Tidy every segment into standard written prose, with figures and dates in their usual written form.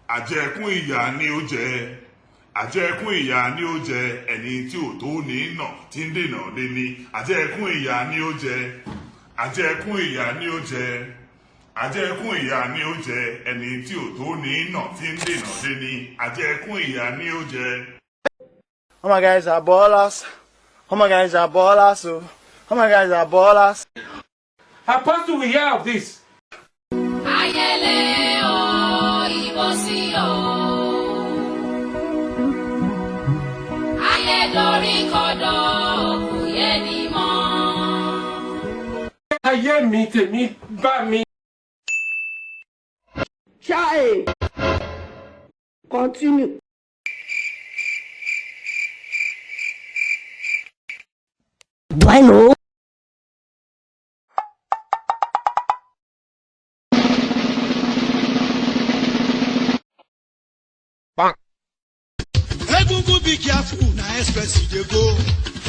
àjẹkún ìyà ni ó jẹ àjẹkún ìyà ni ó jẹ ẹni tí ò tó ní nà tí ń dènà lé ní àjẹkún ìyà ni ó jẹ àjẹkún ìyà ni ó jẹ àjẹkún ìyà ni ó jẹ ẹni tí ò tó ní nà tí ń dènà lé ní àjẹkún ìyà ni ó jẹ. Oh my guys are ballers. Oh my guys are ballers. Oh my guys are ballers. Apostle, we hear of this. Ayẹlẹ o, ìbọ̀sí o. Ayẹ̀dọ̀rí kọ̀dọ̀ kò yẹ ní mọ́. Ayé mi tèmi bá mi. Chai, continue. Do I know? Egungun be careful, na express you dey go.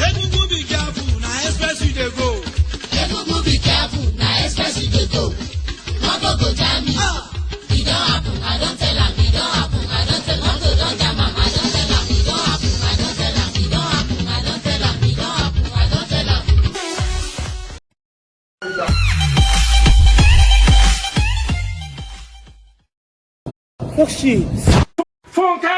Egungun be careful, na express you dey go. Egungun be careful, na express you dey go. Motor go jam me. E don happen, I don tell am. E don happen, I don tell am. Motor don jam am, I don tell am. E don happen, I don tell am. E don happen, I don tell am. E don happen, I don tell am. Oh shit. Funke.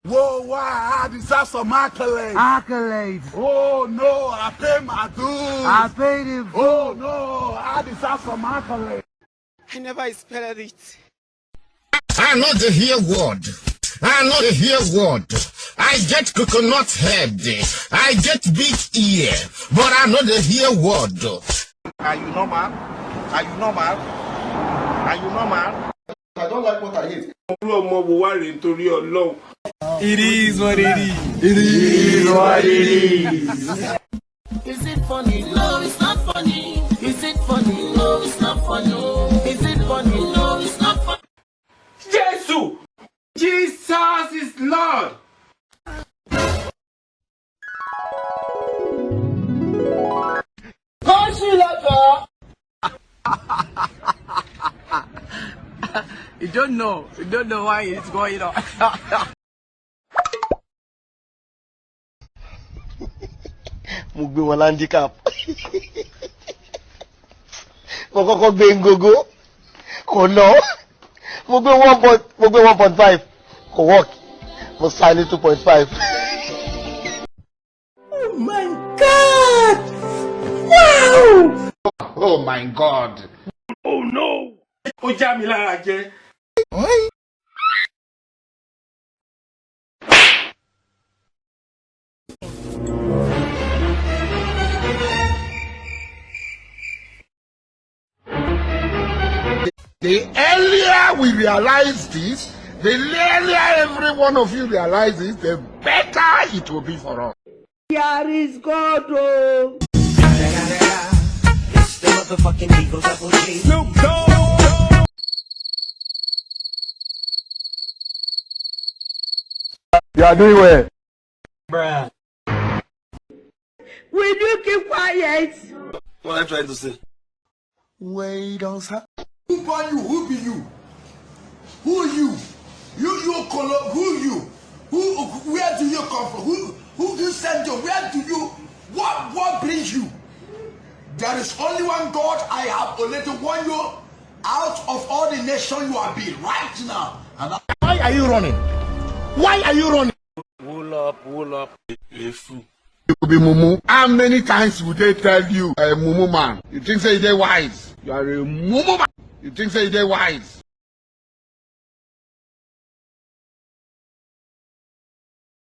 Whoa, wow, I deserve some accolades. Accolades. Oh no, I pay my dues. I paid him. Oh no, I deserve some accolades. I never expected it. I know the hear word. I know the hear word. I get coconut head. I get big ear. But I know the hear word. Are you normal? Are you normal? Are you normal? I don't like what I hate. It is what it is. It is what it is. Is it funny? No, it's not funny. Is it funny? No, it's not funny. Is it funny? No, it's not funny. Jesus! Jesus is Lord! You don't know why it's going on. Mo gbé wọn handicap. Mo kọ́kọ́ gbé ngogo kò lọ. Mo gbé 1.5 kò work. Mo sá ní 2.5. Oh my God! Wow! Oh my God. Oh no! Ó já mi lára jẹ. The earlier we realize this, the earlier every one of you realizes, the better it will be for us. Here is God, oh. It's the motherfucking Eagle Double G. Snoop Dogg. You are doing well. Bruh. Will you keep quiet? What am I trying to say? Wait on sir. Who born you? Who be you? Who you? You color. Who you? Who? Where do you come from? Who you send you? Where do you? What brings you? There is only one God. I have only to warn you out of all the nation you are being right now. And Why are you running? Why are you running? Wool up. You will be mumu. How many times would they tell you, mumu man? You think say they wise? You are a mumu man. You think say they wise?